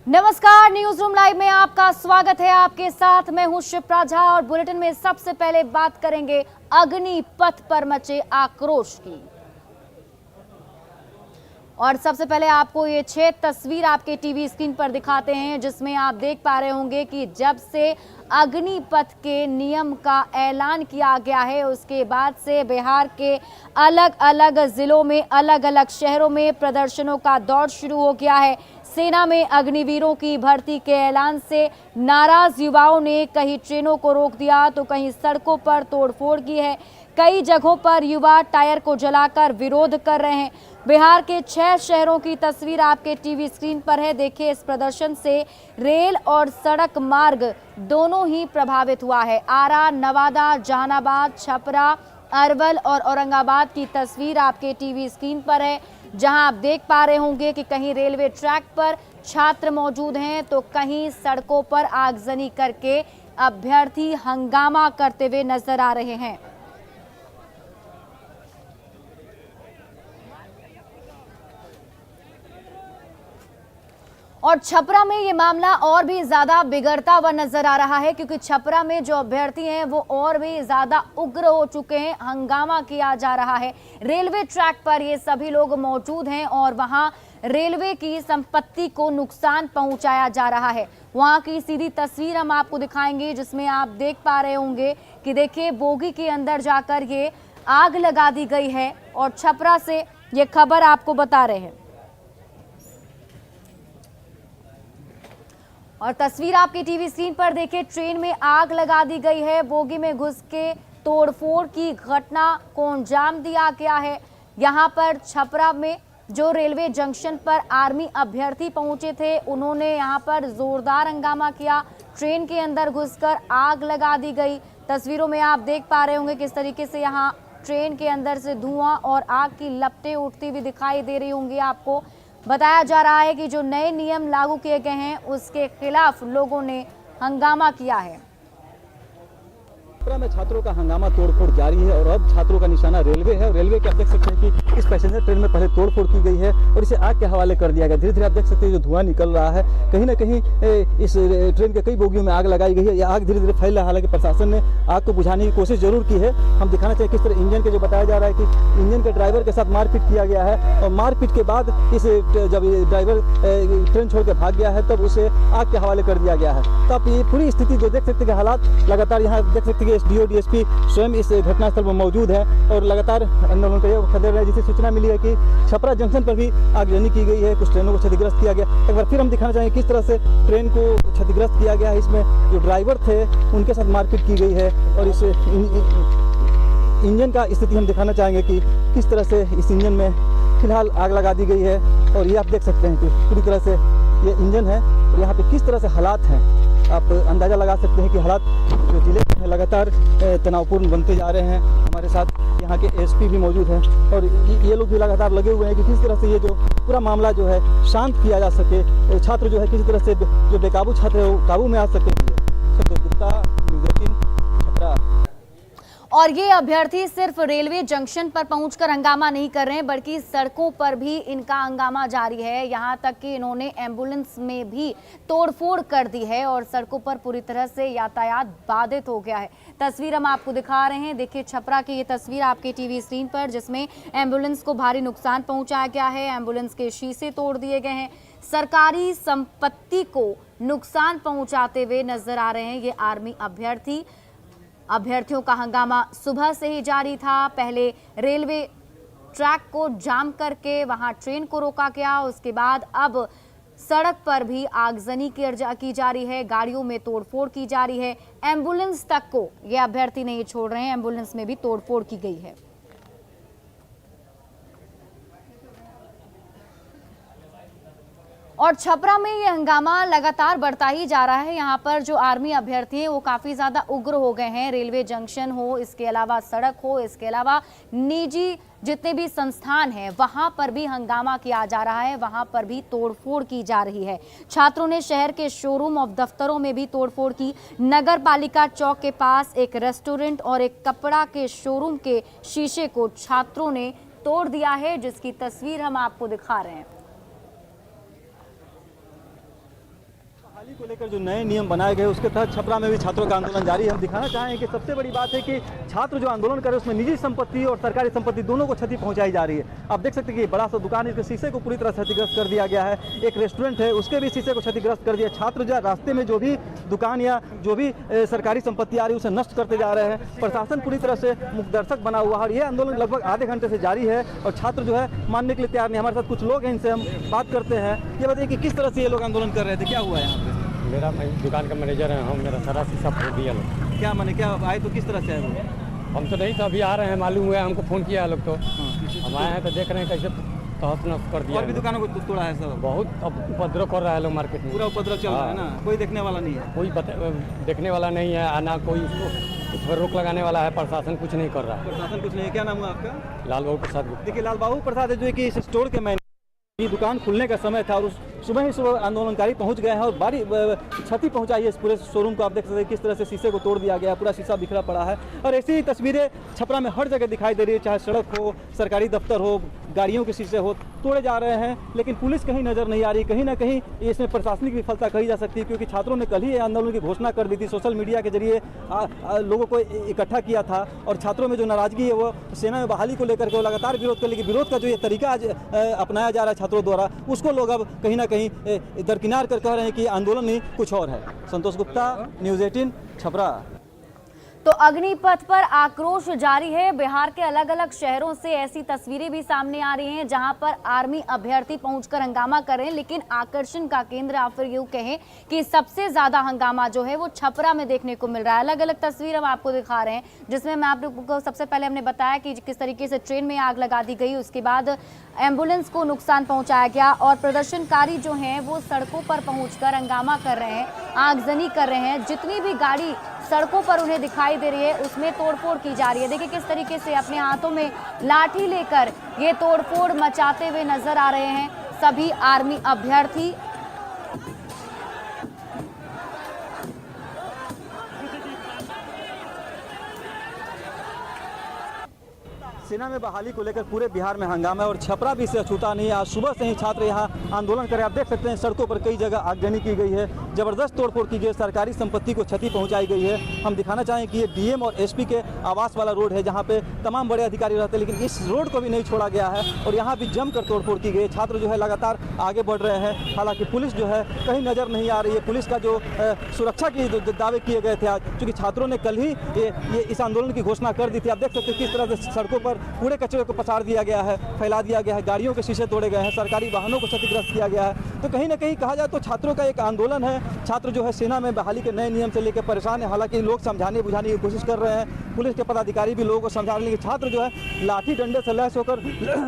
नमस्कार, news room live में आपका स्वागत है। आपके साथ मैं हूं शिप्रा झा और बुलेटिन में सबसे पहले बात करेंगे अग्निपथ पर मचे आक्रोश की। और सबसे पहले आपको ये 6 तस्वीर आपके टीवी स्क्रीन पर दिखाते हैं, जिसमें आप देख पा रहे होंगे कि जब से अग्निपथ के नियम का ऐलान किया गया है उसके बाद से बिहार के अलग अलग जिलों में, अलग अलग शहरों में प्रदर्शनों का दौर शुरू हो गया है। सेना में अग्निवीरों की भर्ती के ऐलान से नाराज युवाओं ने कहीं ट्रेनों को रोक दिया तो कहीं सड़कों पर तोड़फोड़ की है। कई जगहों पर युवा टायर को जलाकर विरोध कर रहे हैं। बिहार के 6 शहरों की तस्वीर आपके टीवी स्क्रीन पर है। देखिए, इस प्रदर्शन से रेल और सड़क मार्ग दोनों ही प्रभावित हुआ है। आरा, नवादा, जहानाबाद, छपरा, अरवल और औरंगाबाद की तस्वीर आपके टीवी स्क्रीन पर है, जहां आप देख पा रहे होंगे कि कहीं रेलवे ट्रैक पर छात्र मौजूद हैं तो कहीं सड़कों पर आगजनी करके अभ्यर्थी हंगामा करते हुए नजर आ रहे हैं। और छपरा में ये मामला और भी ज्यादा बिगड़ता हुआ नजर आ रहा है, क्योंकि छपरा में जो अभ्यर्थी हैं वो और भी ज्यादा उग्र हो चुके हैं। हंगामा किया जा रहा है। रेलवे ट्रैक पर ये सभी लोग मौजूद हैं और वहां रेलवे की संपत्ति को नुकसान पहुंचाया जा रहा है। वहां की सीधी तस्वीर हम आपको दिखाएंगे, जिसमें आप देख पा रहे होंगे कि देखिए, बोगी के अंदर जाकर ये आग लगा दी गई है। और छपरा से ये खबर आपको बता रहे हैं। और तस्वीर आपकी टीवी स्क्रीन पर देखिए, ट्रेन में आग लगा दी गई है। बोगी में घुस के तोड़फोड़ की घटना को अंजाम दिया गया है। यहां पर छपरा में जो रेलवे जंक्शन पर आर्मी अभ्यर्थी पहुंचे थे, उन्होंने यहां पर जोरदार हंगामा किया। ट्रेन के अंदर घुसकर आग लगा दी गई। तस्वीरों में आप देख पा रहे होंगे किस तरीके से यहाँ ट्रेन के अंदर से धुआं और आग की लपटें उठती हुई दिखाई दे रही होंगी। आपको बताया जा रहा है कि जो नए नियम लागू किए गए हैं उसके खिलाफ लोगों ने हंगामा किया है। छपरा में छात्रों का हंगामा तोड़फोड़ जारी है और अब छात्रों का निशाना रेलवे है। और रेलवे के आप देख सकते हैं कि इस पैसेंजर ट्रेन में पहले तोड़फोड़ की गई है और इसे आग के हवाले कर दिया गया। धीरे धीरे आप देख सकते हैं जो धुआं निकल रहा है, कहीं ना कहीं इस ट्रेन के कई बोगियों में आग लगाई गई है। यह आग धीरे धीरे फैल रहा है। हालांकि प्रशासन ने आग को बुझाने की कोशिश जरूर की है। हम दिखाना चाहिए किस तरह इंजन के जो बताया जा रहा है कि इंजन के ड्राइवर के साथ मारपीट किया गया है और मारपीट के बाद इस जब ड्राइवर ट्रेन छोड़ के भाग गया है तब उसे आग के हवाले कर दिया गया है। तो आप ये पूरी स्थिति जो देख सकते हैं, हालात लगातार यहाँ देख सकते हैं कि SDO DSP स्वयं इस घटनास्थल पर मौजूद है और लगातार आंदोलन कर रहे हैं। जिसे सूचना मिली है कि छपरा जंक्शन पर भी आगजनी की गई है, कुछ ट्रेनों को क्षतिग्रस्त किया गया। एक बार फिर हम दिखाना चाहेंगे किस तरह से ट्रेन को क्षतिग्रस्त किया गया है। इसमें जो ड्राइवर थे उनके साथ मारपीट की गई है और इस इंजन का स्थिति हम दिखाना चाहेंगे कि किस तरह से इस इंजन में फिलहाल आग लगा दी गई है। और ये आप देख सकते हैं कि पूरी तरह से ये इंजन है और यहाँ पे किस तरह से हालात हैं। आप अंदाजा लगा सकते हैं कि हालात जो जिले में लगातार तनावपूर्ण बनते जा रहे हैं। हमारे साथ यहाँ के SP भी मौजूद हैं और ये लोग भी लगातार लगे हुए हैं कि किस तरह से ये जो पूरा मामला जो है शांत किया जा सके, छात्र जो है किसी तरह से जो बेकाबू छात्र है वो काबू में आ सके। संतोष गुप्ता, न्यूज़ 18, छपरा। और ये अभ्यर्थी सिर्फ रेलवे जंक्शन पर पहुंचकर हंगामा नहीं कर रहे हैं, बल्कि सड़कों पर भी इनका हंगामा जारी है। यहां तक कि इन्होंने एम्बुलेंस में भी तोड़फोड़ कर दी है और सड़कों पर पूरी तरह से यातायात बाधित हो गया है। तस्वीर हम आपको दिखा रहे हैं। देखिए, छपरा की ये तस्वीर आपके टीवी स्क्रीन पर, जिसमें एम्बुलेंस को भारी नुकसान पहुंचाया गया है। एम्बुलेंस के शीशे तोड़ दिए गए हैं। सरकारी संपत्ति को नुकसान पहुंचाते हुए नजर आ रहे हैं ये आर्मी अभ्यर्थी। अभ्यर्थियों का हंगामा सुबह से ही जारी था। पहले रेलवे ट्रैक को जाम करके वहां ट्रेन को रोका गया, उसके बाद अब सड़क पर भी आगजनी की जा रही है, गाड़ियों में तोड़फोड़ की जा रही है। एम्बुलेंस तक को ये अभ्यर्थी नहीं छोड़ रहे हैं, एम्बुलेंस में भी तोड़फोड़ की गई है। और छपरा में ये हंगामा लगातार बढ़ता ही जा रहा है। यहाँ पर जो आर्मी अभ्यर्थी हैं वो काफ़ी ज़्यादा उग्र हो गए हैं। रेलवे जंक्शन हो, इसके अलावा सड़क हो, इसके अलावा निजी जितने भी संस्थान हैं वहाँ पर भी हंगामा किया जा रहा है, वहाँ पर भी तोड़फोड़ की जा रही है। छात्रों ने शहर के शोरूम और दफ्तरों में भी तोड़फोड़ की। नगर पालिका चौक के पास एक रेस्टोरेंट और एक कपड़ा के शोरूम के शीशे को छात्रों ने तोड़ दिया है, जिसकी तस्वीर हम आपको दिखा रहे हैं। बहाली को लेकर जो नए नियम बनाए गए उसके तहत छपरा में भी छात्रों का आंदोलन जारी है। हम दिखाना चाहेंगे कि सबसे बड़ी बात है कि छात्र जो आंदोलन कर रहे हैं उसमें निजी संपत्ति और सरकारी संपत्ति दोनों को क्षति पहुंचाई जा रही है। आप देख सकते हैं कि बड़ा सा दुकान, इसके शीशे को पूरी तरह क्षतिग्रस्त कर दिया गया है। एक रेस्टोरेंट है, उसके भी शीशे को क्षतिग्रस्त कर दिया। छात्र जो रास्ते में जो भी दुकान या जो भी सरकारी संपत्ति आ रही है उसे नष्ट करते जा रहे हैं। प्रशासन पूरी तरह से मुखदर्शक बना हुआ है और ये आंदोलन लगभग आधे घंटे से जारी है और छात्र जो है मानने के लिए तैयार नहीं। हमारे साथ कुछ लोग हैं, इनसे हम बात करते हैं। ये बताइए कि किस तरह से ये लोग आंदोलन कर रहे थे, क्या हुआ यहाँ पे? मेरा दुकान का मैनेजर है, हम मेरा सारा शीशा फोड़ दिया लोग। क्या माने, क्या आए तो किस तरह से आए लोग? हम तो नहीं तो अभी आ रहे हैं, मालूम हुआ हमको फ़ोन किया है लोग। तो हम आए हैं तो देख रहे हैं कैसे तहस नहस कर दिया। और भी दुकानों को तोड़ा है सब? बहुत अब उपद्रव कर रहा है लोग मार्केट में। पूरा उपद्रव चल रहा है ना, कोई देखने वाला नहीं है? कोई देखने वाला नहीं है, आना कोई उस पर रोक लगाने वाला है। प्रशासन कुछ नहीं कर रहा है। प्रशासन कुछ नहीं है। क्या नाम है आपका? लाल बाबू प्रसाद गुप्ता। देखिए, लाल बाबू प्रसाद है जो कि इस स्टोर के मैनेजर। ये दुकान खुलने का समय था और सुबह ही सुबह आंदोलनकारी पहुंच गए हैं और बड़ी क्षति पहुंचाई है इस पूरे शोरूम को। आप देख सकते हैं किस तरह से शीशे को तोड़ दिया गया है, पूरा शीशा बिखरा पड़ा है। और ऐसी ही तस्वीरें छपरा में हर जगह दिखाई दे रही है, चाहे सड़क हो, सरकारी दफ्तर हो, गाड़ियों के शीशे हो, तोड़े जा रहे हैं। लेकिन पुलिस कहीं नजर नहीं आ रही। कहीं ना कहीं इसमें प्रशासनिक विफलता कही जा सकती है, क्योंकि छात्रों ने कल ही आंदोलन की घोषणा कर दी थी। सोशल मीडिया के जरिए लोगों को इकट्ठा किया था और छात्रों में जो नाराजगी है वो सेना में बहाली को लेकर के लगातार विरोध कर, लेकिन विरोध का जो ये तरीका आज अपनाया जा रहा है छात्रों द्वारा, उसको लोग अब कहीं ना कहीं दरकिनार कर कह रहे हैं कि आंदोलन नहीं कुछ और है। संतोष गुप्ता, न्यूज़ 18 छपरा। तो अग्निपथ पर आक्रोश जारी है। बिहार के अलग अलग शहरों से ऐसी तस्वीरें भी सामने आ रही हैं जहां पर आर्मी अभ्यर्थी पहुंचकर हंगामा कर रहे हैं। लेकिन आकर्षण का केंद्र आप फिर यूं कहें कि सबसे ज्यादा हंगामा जो है वो छपरा में देखने को मिल रहा है। अलग अलग तस्वीर हम आपको दिखा रहे हैं, जिसमें मैं आप लोगों को सबसे पहले हमने बताया कि किस तरीके से ट्रेन में आग लगा दी गई, उसके बाद एम्बुलेंस को नुकसान पहुंचाया गया और प्रदर्शनकारी जो हैं वो सड़कों पर पहुंचकर हंगामा कर रहे हैं, आगजनी कर रहे हैं। जितनी भी गाड़ी सड़कों पर उन्हें दिखाई दे रही है उसमें तोड़फोड़ की जा रही है। देखिए किस तरीके से अपने हाथों में लाठी लेकर ये तोड़फोड़ मचाते हुए नजर आ रहे हैं सभी आर्मी अभ्यर्थी। सेना में बहाली को लेकर पूरे बिहार में हंगामा है और छपरा भी इससे अछूता नहीं है। आज सुबह से ही छात्र यहाँ आंदोलन कर रहे हैं। आप देख सकते हैं सड़कों पर कई जगह आगजनी की गई है, जबरदस्त तोड़फोड़ की गई है, सरकारी संपत्ति को क्षति पहुंचाई गई है। हम दिखाना चाहें कि ये डीएम और एसपी के आवास वाला रोड है जहाँ पे तमाम बड़े अधिकारी रहते हैं, लेकिन इस रोड को भी नहीं छोड़ा गया है और यहाँ भी जमकर तोड़फोड़ की गई है। छात्र जो है लगातार आगे बढ़ रहे हैं, हालांकि पुलिस जो है कहीं नजर नहीं आ रही है। पुलिस का जो सुरक्षा की दावे किए गए थे आज, चूँकि छात्रों ने कल ही ये इस आंदोलन की घोषणा कर दी थी। आप देख सकते हैं किस तरह से सड़कों पर कूड़े कचरे को पसार दिया गया है, फैला दिया गया है, गाड़ियों के शीशे तोड़े गए हैं, सरकारी वाहनों को क्षतिग्रस्त किया गया है। तो कहीं ना कहीं कहा जाए तो छात्रों का एक आंदोलन है। छात्र जो है सेना में बहाली के नए नियम से लेकर परेशान है। हालांकि लोग समझाने बुझाने की कोशिश कर रहे हैं, पुलिस के पदाधिकारी भी लोगों को समझा रहे हैं, लेकिन छात्र जो है लाठी डंडे से लैस होकर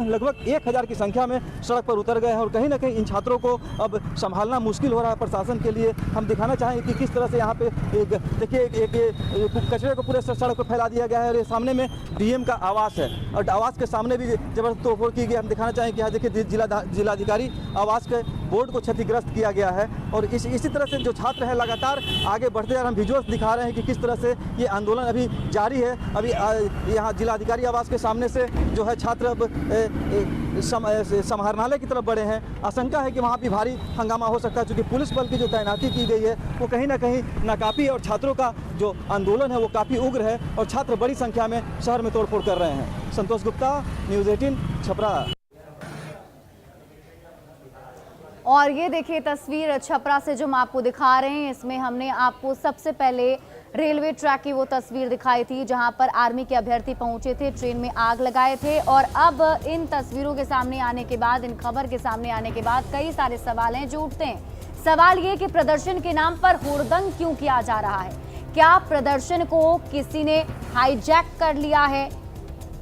लगभग 1000 की संख्या में सड़क पर उतर गए हैं और कहीं ना कहीं इन छात्रों को अब संभालना मुश्किल हो रहा है प्रशासन के लिए। हम दिखाना चाहेंगे कि किस तरह से यहाँ पे देखिए एक कचरे को पूरे सड़क पर फैला दिया गया है और ये सामने में डीएम का आवास है और आवास के सामने भी जबरदस्त तोड़फोड़ की गई। हम दिखाना चाहेंगे कि यहाँ देखिए जिलाधिकारी आवास के बोर्ड को क्षतिग्रस्त किया गया है और इसी तरह से जो छात्र हैं लगातार आगे बढ़ते हैं। हम विजुअल्स दिखा रहे हैं कि किस तरह से ये आंदोलन अभी जारी है। अभी यहाँ जिलाधिकारी आवास के सामने से जो है छात्र अब समाहरणालय की तरफ बढ़े हैं। आशंका है कि वहाँ भी भारी हंगामा हो सकता है, क्योंकि पुलिस बल की जो तैनाती की गई है वो कहीं ना कहीं नाकाफी है और छात्रों का जो आंदोलन है वो काफ़ी उग्र है और छात्र बड़ी संख्या में शहर में तोड़फोड़ कर रहे हैं। संतोष गुप्ता, न्यूज़ 18 छपरा। और ये देखिए तस्वीर छपरा से जो हम आपको दिखा रहे हैं, इसमें हमने आपको सबसे पहले रेलवे ट्रैक की वो तस्वीर दिखाई थी जहां पर आर्मी के अभ्यर्थी पहुंचे थे, ट्रेन में आग लगाए थे। और अब इन तस्वीरों के सामने आने के बाद, इन खबर के सामने आने के बाद कई सारे सवाल हैं जो उठते हैं। सवाल ये कि प्रदर्शन के नाम पर हुड़दंग क्यों किया जा रहा है? क्या प्रदर्शन को किसी ने हाईजैक कर लिया है?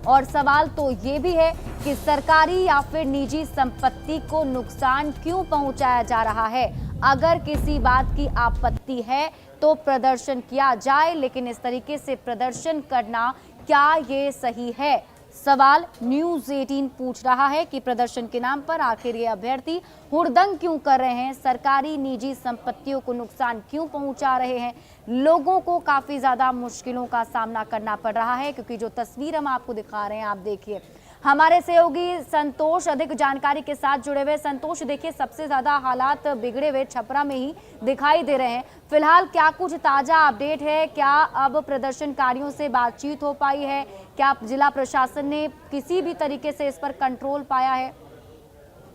और सवाल तो ये भी है कि सरकारी या फिर निजी संपत्ति को नुकसान क्यों पहुंचाया जा रहा है? अगर किसी बात की आपत्ति है तो प्रदर्शन किया जाए, लेकिन इस तरीके से प्रदर्शन करना क्या ये सही है? सवाल न्यूज़ 18 पूछ रहा है कि प्रदर्शन के नाम पर आखिर ये अभ्यर्थी हुड़दंग क्यों कर रहे हैं, सरकारी निजी संपत्तियों को नुकसान क्यों पहुंचा रहे हैं। लोगों को काफ़ी ज़्यादा मुश्किलों का सामना करना पड़ रहा है, क्योंकि जो तस्वीर हम आपको दिखा रहे हैं, आप देखिए हमारे सहयोगी संतोष अधिक जानकारी के साथ जुड़े हुए। संतोष, देखिए सबसे ज्यादा हालात बिगड़े हुए छपरा में ही दिखाई दे रहे हैं। फिलहाल क्या कुछ ताजा अपडेट है? क्या अब प्रदर्शनकारियों से बातचीत हो पाई है? क्या जिला प्रशासन ने किसी भी तरीके से इस पर कंट्रोल पाया है?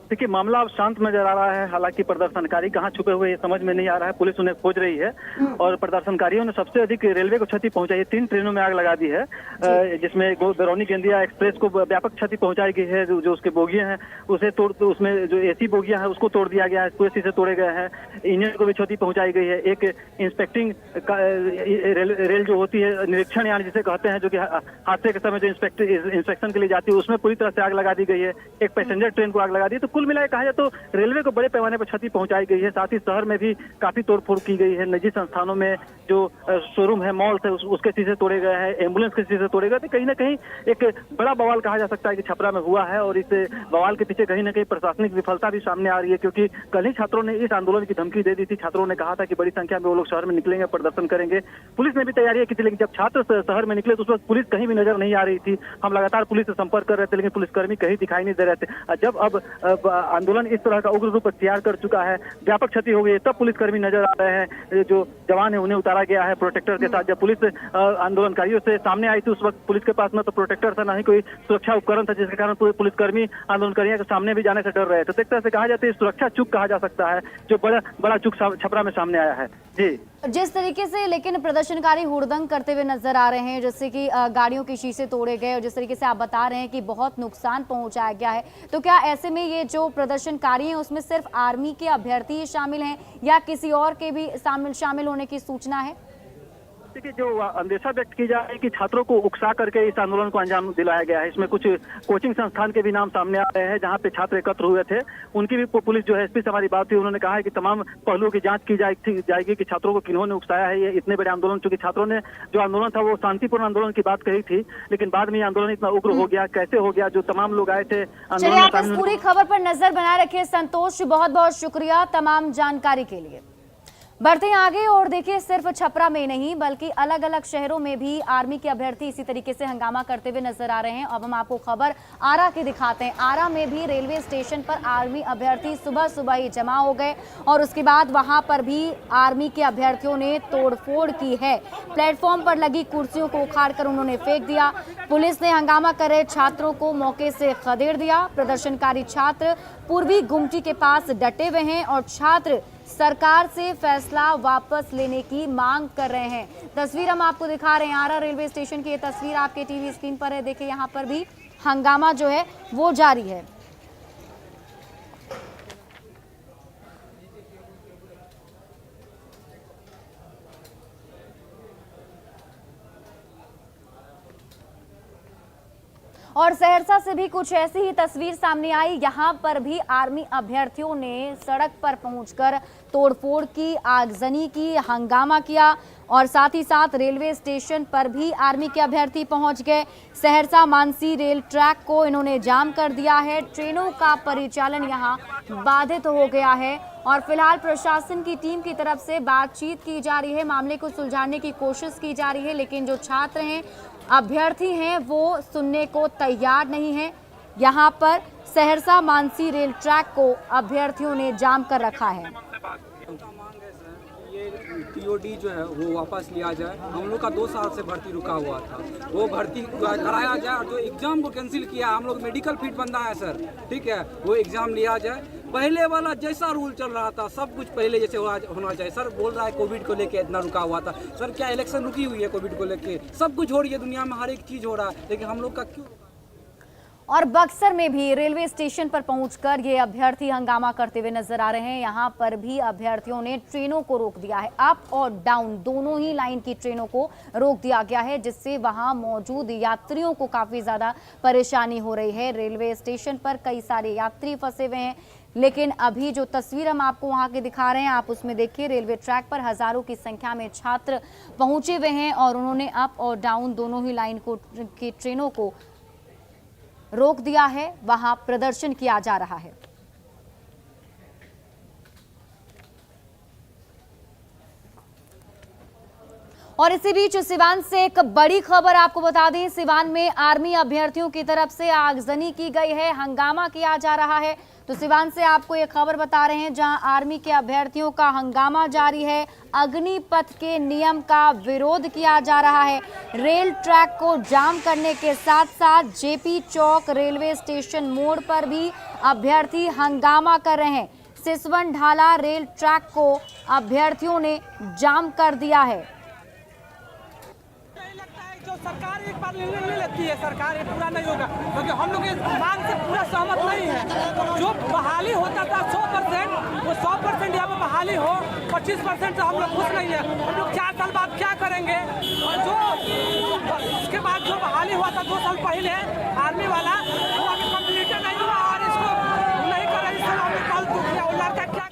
देखिए, मामला अब शांत नजर आ रहा है। हालांकि प्रदर्शनकारी कहाँ छुपे हुए ये समझ में नहीं आ रहा है। पुलिस उन्हें खोज रही है और प्रदर्शनकारियों ने सबसे अधिक रेलवे को क्षति पहुंचाई है। 3 ट्रेनों में आग लगा दी है, जिसमें बरौनी गोंदिया एक्सप्रेस को व्यापक क्षति पहुंचाई गई है। जो उसके बोगियां हैं उसे तोड़, उसमें जो एसी बोगियां हैं उसको तोड़ दिया गया है, पूरे शीशे तोड़े गए हैं। इंजन को भी क्षति पहुंचाई गई है। एक इंस्पेक्टिंग रेल जो होती है, निरीक्षण यानी जिसे कहते हैं, जो कि हादसे के समय जो इंस्पेक्शन के लिए जाती है, उसमें पूरी तरह से आग लगा दी गई है। एक पैसेंजर ट्रेन को आग लगा दी। तो कुल मिलाकर कहा जाए तो रेलवे को बड़े पैमाने पर क्षति पहुंचाई गई है। साथ ही शहर में भी काफी तोड़फोड़ की गई है। निजी संस्थानों में जो शोरूम है, मॉल थे, उसके शीशे तोड़े गए हैं, एम्बुलेंस के शीशे तोड़े गए। तो कहीं ना कहीं एक बड़ा बवाल कहा जा सकता है कि छपरा में हुआ है और इस बवाल के पीछे कहीं ना कहीं प्रशासनिक विफलता भी सामने आ रही है, क्योंकि कल ही छात्रों ने इस आंदोलन की धमकी दे दी थी। छात्रों ने कहा था कि बड़ी संख्या में वो लोग शहर में निकलेंगे, प्रदर्शन करेंगे। पुलिस ने भी तैयारियां की थी, लेकिन जब छात्र शहर में निकले तो उस वक्त पुलिस कहीं भी नजर नहीं आ रही थी। हम लगातार पुलिस से संपर्क कर रहे थे, लेकिन पुलिसकर्मी कहीं दिखाई नहीं दे रहे थे। जब अब आंदोलन इस तरह का उग्र रूप अख्तियार कर चुका है, व्यापक क्षति हो गई है, तब पुलिसकर्मी नजर आ रहे हैं। जो जवान है उन्हें उतारा गया है प्रोटेक्टर के साथ। जब पुलिस आंदोलनकारियों से सामने आई थी, उस वक्त पुलिस के पास न तो प्रोटेक्टर था, न ही कोई सुरक्षा उपकरण था, जिसके कारण पुलिसकर्मी आंदोलनकारियों के सामने भी जाने से डर रहे थे। तो एक तरह से कहा जाता है सुरक्षा चूक कहा जा सकता है, जो बड़ा चूक छपरा में सामने आया है। जी, जिस तरीके से लेकिन प्रदर्शनकारी हुड़दंग करते हुए नजर आ रहे हैं, जैसे कि गाड़ियों के शीशे तोड़े गए और जिस तरीके से आप बता रहे हैं कि बहुत नुकसान पहुंचाया गया है, तो क्या ऐसे में ये जो प्रदर्शनकारी हैं उसमें सिर्फ आर्मी के अभ्यर्थी ही शामिल हैं या किसी और के भी शामिल होने की सूचना है? देखिए, जो अंदेशा व्यक्त की जा रही है कि छात्रों को उकसा करके इस आंदोलन को अंजाम दिलाया गया है। इसमें कुछ कोचिंग संस्थान के भी नाम सामने आ रहे हैं, जहां पे छात्र एकत्र हुए थे। उनकी भी पुलिस जो है, एसपी से हमारी बात हुई, उन्होंने कहा है कि तमाम पहलुओं की जांच की जाएगी कि छात्रों को किन्होंने उकसाया है। ये इतने बड़े आंदोलन, चूंकि छात्रों ने जो आंदोलन था वो शांतिपूर्ण आंदोलन की बात कही थी, लेकिन बाद में ये आंदोलन इतना उग्र हो गया, कैसे हो गया, जो तमाम लोग आए थे चलिए, आप इस पूरी खबर पर नजर बनाए रखिए। संतोष, बहुत बहुत शुक्रिया तमाम जानकारी के लिए। बढ़ते हैं आगे और देखिए, सिर्फ छपरा में नहीं बल्कि अलग अलग शहरों में भी आर्मी के अभ्यर्थी इसी तरीके से हंगामा करते हुए नजर आ रहे हैं। अब हम आपको खबर आरा की दिखाते हैं। आरा में भी रेलवे स्टेशन पर आर्मी अभ्यर्थी सुबह सुबह ही जमा हो गए और उसके बाद वहां पर भी आर्मी के अभ्यर्थियों ने तोड़फोड़ की है। प्लेटफॉर्म पर लगी कुर्सियों को उखाड़कर उन्होंने फेंक दिया। पुलिस ने हंगामा कर रहे छात्रों को मौके से खदेड़ दिया। प्रदर्शनकारी छात्र पूर्वी गुमटी के पास डटे हुए हैं और छात्र सरकार से फैसला वापस लेने की मांग कर रहे हैं। तस्वीर हम आपको दिखा रहे हैं, आरा रेलवे स्टेशन की ये तस्वीर आपके टीवी स्क्रीन पर है। देखिए, यहाँ पर भी हंगामा जो है वो जारी है। और सहरसा से भी कुछ ऐसी ही तस्वीर सामने आई। यहाँ पर भी आर्मी अभ्यर्थियों ने सड़क पर पहुंचकर तोड़फोड़ की, आगजनी की, हंगामा किया और साथ ही साथ रेलवे स्टेशन पर भी आर्मी के अभ्यर्थी पहुंच गए। सहरसा मानसी रेल ट्रैक को इन्होंने जाम कर दिया है। ट्रेनों का परिचालन यहाँ बाधित हो गया है और फिलहाल प्रशासन की टीम की तरफ से बातचीत की जा रही है, मामले को सुलझाने की कोशिश की जा रही है, लेकिन जो छात्र हैं, अभ्यर्थी हैं, वो सुनने को तैयार नहीं है। यहाँ पर सहरसा मानसी रेल ट्रैक को अभ्यर्थियों ने जाम कर रखा है। ये टीओडी जो है वो वापस लिया जाए। हम लोग का 2 साल से भर्ती रुका हुआ था, वो भर्ती कराया जाए और जो एग्जाम को कैंसिल किया, हम लोग मेडिकल फिट बंदा है सर, ठीक है, वो एग्जाम लिया जाए। पहले वाला जैसा रूल चल रहा था सब कुछ पहले जैसे होना चाहिए। सर बोल रहा है कोविड को लेके इतना रुका हुआ था। सर क्या इलेक्शन रुकी हुई है कोविड को लेके? सब कुछ हो रही है दुनिया में, हर एक चीज़ हो रहा है, लेकिन हम लोग का क्यों? और बक्सर में भी रेलवे स्टेशन पर पहुंचकर ये अभ्यर्थी हंगामा करते हुए नजर आ रहे हैं। यहाँ पर भी अभ्यर्थियों ने ट्रेनों को रोक दिया है। अप और डाउन दोनों ही लाइन की ट्रेनों को रोक दिया गया है, जिससे वहां मौजूद यात्रियों को काफी ज्यादा परेशानी हो रही है। रेलवे स्टेशन पर कई सारे यात्री फंसे हुए हैं, लेकिन अभी जो तस्वीर हम आपको वहां के दिखा रहे हैं, आप उसमें देखिए, रेलवे ट्रैक पर हजारों की संख्या में छात्र पहुंचे हुए हैं और उन्होंने अप और डाउन दोनों ही लाइन की ट्रेनों को रोक दिया है। वहां प्रदर्शन किया जा रहा है। और इसी बीच सिवान से एक बड़ी खबर आपको बता दें, सिवान में आर्मी अभ्यर्थियों की तरफ से आगजनी की गई है, हंगामा किया जा रहा है। तो सिवान से आपको ये खबर बता रहे हैं जहां आर्मी के अभ्यर्थियों का हंगामा जारी है, अग्निपथ के नियम का विरोध किया जा रहा है। रेल ट्रैक को जाम करने के साथ साथ जेपी चौक रेलवे स्टेशन मोड़ पर भी अभ्यर्थी हंगामा कर रहे हैं। सिसवन ढाला रेल ट्रैक को अभ्यर्थियों ने जाम कर दिया है। जो सरकार एक बार निर्णय ले लेती है, सरकार ये पूरा नहीं होगा, क्योंकि हम लोग इस मांग से पूरा सहमत नहीं है। जो बहाली होता था 100%, वो 100% यहाँ पर बहाली हो, 25% से हम लोग खुश नहीं है। हम लोग 4 साल बाद क्या करेंगे? और जो उसके बाद जो बहाली हुआ था 2 साल पहले आर्मी वाला, वो अभी कम्प्लीट नहीं हुआ और इसको नहीं कर रहे। कल वो लड़का क्या करेगा?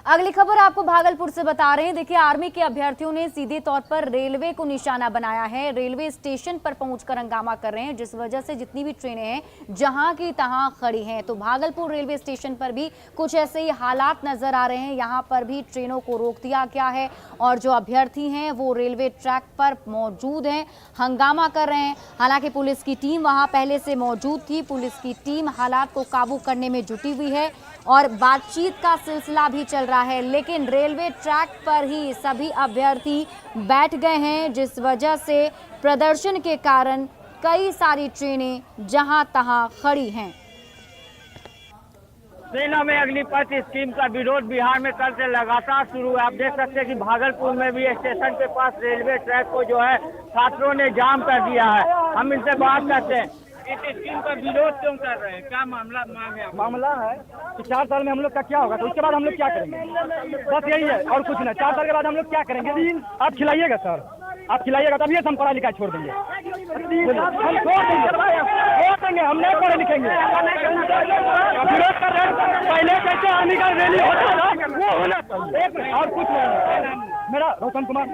अगली खबर आपको भागलपुर से बता रहे हैं। देखिए, आर्मी के अभ्यर्थियों ने सीधे तौर पर रेलवे को निशाना बनाया है, रेलवे स्टेशन पर पहुंचकर हंगामा कर रहे हैं, जिस वजह से जितनी भी ट्रेनें हैं जहां की तहां खड़ी हैं। तो भागलपुर रेलवे स्टेशन पर भी कुछ ऐसे ही हालात नजर आ रहे हैं, यहां पर भी ट्रेनों को रोक दिया गया है और जो अभ्यर्थी हैं वो रेलवे ट्रैक पर मौजूद हैं, हंगामा कर रहे हैं। हालांकि पुलिस की टीम वहां पहले से मौजूद थी, पुलिस की टीम हालात को काबू करने में जुटी हुई है और बातचीत का सिलसिला भी चल रहा है, लेकिन रेलवे ट्रैक पर ही सभी अभ्यर्थी बैठ गए हैं, जिस वजह से प्रदर्शन के कारण कई सारी ट्रेनें जहां तहां खड़ी हैं। सेना में अग्निपथ स्कीम का विरोध बिहार में कल से लगातार शुरू है। आप देख सकते हैं कि भागलपुर में भी स्टेशन के पास रेलवे ट्रैक को जो है छात्रों ने जाम कर दिया है। हम इनसे बात करते हैं, इस स्कीम का विरोध क्यों कर रहे हैं, क्या मामला मामला है कि 4 साल में हम लोग का क्या होगा, तो उसके बाद हम लोग क्या करेंगे, बस यही है और कुछ नहीं। 4 साल के बाद हम लोग क्या करेंगे? आप खिलाइएगा सर, आप खिलाइएगा तभी हम पढ़ा लिखा छोड़ देंगे, हम छोड़ देंगे, हम नहीं पढ़े लिखेंगे। विरोध कर रहे हैं, पहले कैसे आर्मी का रैली होता था वो होना चाहिए और कुछ नहीं। मेरा रोशन कुमार,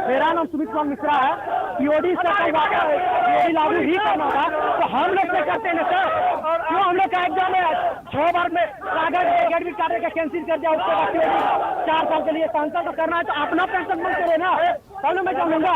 मेरा नाम सुमित कुमार मिश्रा है। पीओडी से पीओडी लागू ही करना था तो हम लोग से करते हैं सर, क्यों हम लोग का एग्जाम है 6 बार में एकेडमिक कार्य का कैंसिल कर दिया, उसके बाद पीओडी 4 साल के लिए सांसद तो करना है तो अपना पेंशन बंद करे ना, तब मैं जाऊंगा।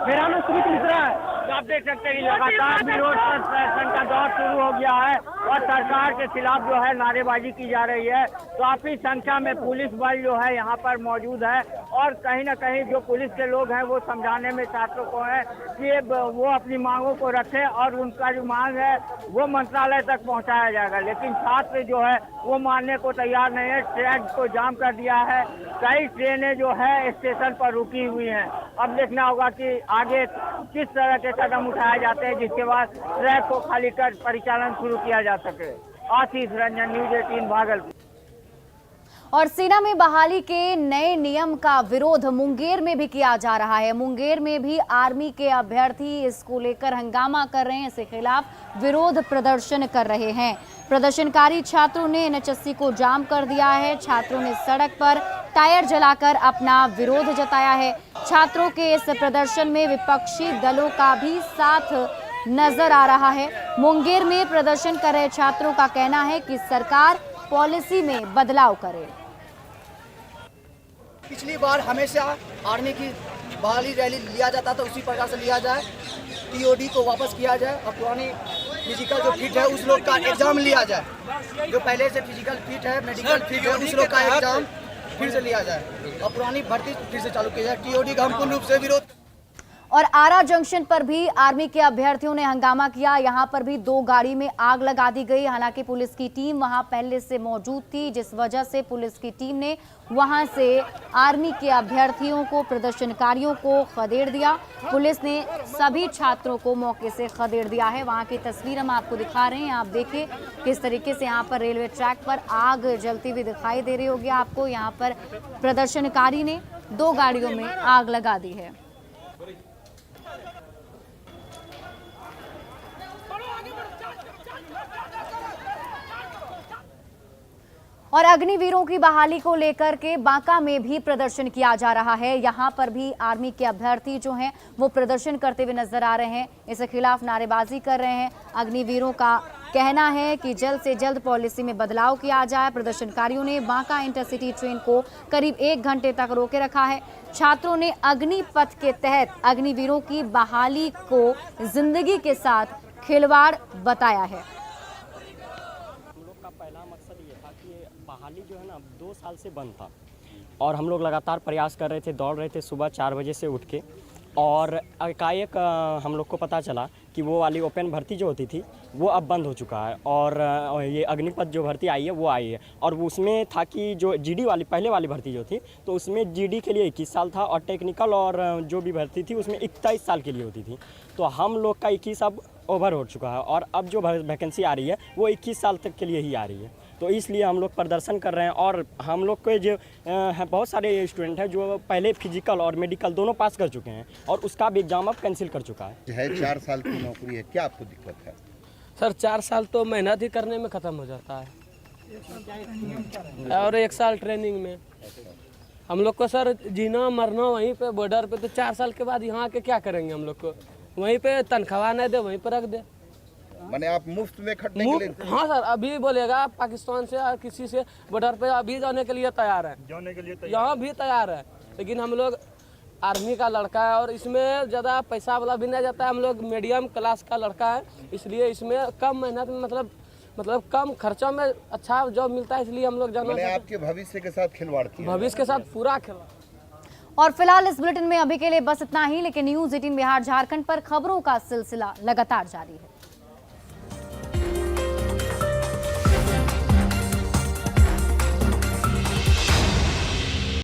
मेरा नाम सुमित मिश्रा है। आप देख सकते हैं कि लगातार विरोध प्रदर्शन का दौर शुरू हो गया है और सरकार के खिलाफ जो है नारेबाजी की जा रही है। काफी संख्या में पुलिस बल जो है यहाँ पर मौजूद है और कहीं न कहीं जो पुलिस के लोग हैं वो समझाने में छात्रों को है कि वो अपनी मांगों को रखें और उनका जो मांग है वो मंत्रालय तक पहुँचाया जाएगा, लेकिन छात्र जो है वो मानने को तैयार नहीं है। ट्रैक को जाम कर दिया है, कई ट्रेनें जो है स्टेशन पर रुकी हुई हैं। अब देखना होगा कि आगे किस तरह के कदम उठाए जाते हैं जिसके बाद ट्रैक को खाली कर परिचालन शुरू किया जा सके। आशीष रंजन, न्यूज 18 भागलपुर। और सेना में बहाली के नए नियम का विरोध मुंगेर में भी किया जा रहा है। मुंगेर में भी आर्मी के अभ्यर्थी इसको लेकर हंगामा कर रहे हैं, इसके खिलाफ विरोध प्रदर्शन कर रहे हैं। प्रदर्शनकारी छात्रों ने एनएचएससी को जाम कर दिया है, छात्रों ने सड़क पर टायर जलाकर अपना विरोध जताया है। छात्रों के इस प्रदर्शन में विपक्षी दलों का भी साथ नजर आ रहा है। मुंगेर में प्रदर्शन कर रहे छात्रों का कहना है कि सरकार पॉलिसी में बदलाव करे। पिछली बार हमेशा आर्मी की बहाली रैली लिया जाता था, उसी प्रकार से लिया जाए, टीओडी को वापस किया जाए और पुरानी फिजिकल जो फिट है उस लोग का एग्जाम लिया जाए, जो पहले से फिजिकल फिट है, मेडिकल फिट है, उस लोग का एग्जाम फिर से लिया जाए और पुरानी भर्ती फिर से चालू की जाए। टीओडी का हम पूर्ण रूप से विरोध। और आरा जंक्शन पर भी आर्मी के अभ्यर्थियों ने हंगामा किया, यहां पर भी 2 गाड़ी में आग लगा दी गई। हालांकि पुलिस की टीम वहां पहले से मौजूद थी, जिस वजह से पुलिस की टीम ने वहां से आर्मी के अभ्यर्थियों को, प्रदर्शनकारियों को खदेड़ दिया। पुलिस ने सभी छात्रों को मौके से खदेड़ दिया है। वहां की तस्वीर हम आपको दिखा रहे हैं, आप देखिए किस तरीके से यहाँ पर रेलवे ट्रैक पर आग जलती हुई दिखाई दे रही होगी आपको। यहाँ पर प्रदर्शनकारी ने 2 गाड़ियों में आग लगा दी है। और अग्निवीरों की बहाली को लेकर के बांका में भी प्रदर्शन किया जा रहा है। यहां पर भी आर्मी के अभ्यर्थी जो हैं वो प्रदर्शन करते हुए नजर आ रहे हैं, इसके खिलाफ नारेबाजी कर रहे हैं। अग्निवीरों का कहना है कि जल्द से जल्द पॉलिसी में बदलाव किया जाए। प्रदर्शनकारियों ने बांका इंटरसिटी ट्रेन को करीब 1 घंटे तक रोके रखा है। छात्रों ने अग्निपथ के तहत अग्निवीरों की बहाली को जिंदगी के साथ खिलवाड़ बताया है। हम लोग का पहला मकसद ये था कि बहाली जो है ना 2 साल से बंद था और हम लोग लगातार प्रयास कर रहे थे, दौड़ रहे थे सुबह 4 बजे से उठ के, और एकाएक हम लोग को पता चला कि वो वाली ओपन भर्ती जो होती थी वो अब बंद हो चुका है और ये अग्निपथ जो भर्ती आई है वो आई है। और उसमें था कि जो जीडी वाली पहले वाली भर्ती जो थी तो उसमें जीडी के लिए 21 साल था और टेक्निकल और जो भी भर्ती थी उसमें 21 साल के लिए होती थी। तो हम लोग का 21 अब ओवर हो चुका है और अब जो वैकेंसी आ रही है वो 21 साल तक के लिए ही आ रही है। तो इसलिए हम लोग प्रदर्शन कर रहे हैं और हम लोग के जो बहुत सारे स्टूडेंट हैं जो पहले फिजिकल और मेडिकल दोनों पास कर चुके हैं और उसका भी एग्जाम अब कैंसिल कर चुका है। 4 साल की नौकरी है, क्या आपको दिक्कत है? सर 4 साल तो मेहनत ही करने में ख़त्म हो जाता है और 1 साल ट्रेनिंग में। हम लोग को सर जीना मरना वहीं पे बॉर्डर पे, तो 4 साल के बाद यहाँ के क्या करेंगे? हम लोग को वहीं पे तनख्वाह नहीं दे, वहीं पर रख दे। माने आप मुफ्त में खटने के लिए? हाँ सर, अभी बोलेगा पाकिस्तान से या किसी से बॉर्डर पे अभी जाने के लिए तैयार है, यहाँ भी तैयार है। लेकिन हम लोग आर्मी का लड़का है और इसमें ज़्यादा पैसा वाला भी नहीं जाता है। हम लोग मीडियम क्लास का लड़का है, इसलिए इसमें कम मेहनत में मतलब कम खर्चों में अच्छा जॉब मिलता है, इसलिए हम लोग जाना। आपके भविष्य के साथ खिलवाड़ किया? भविष्य के साथ पूरा खिलवाड़। और फिलहाल इस बुलेटिन में अभी के लिए बस इतना ही, लेकिन न्यूज़ 18 बिहार झारखंड पर खबरों का सिलसिला लगातार जारी है।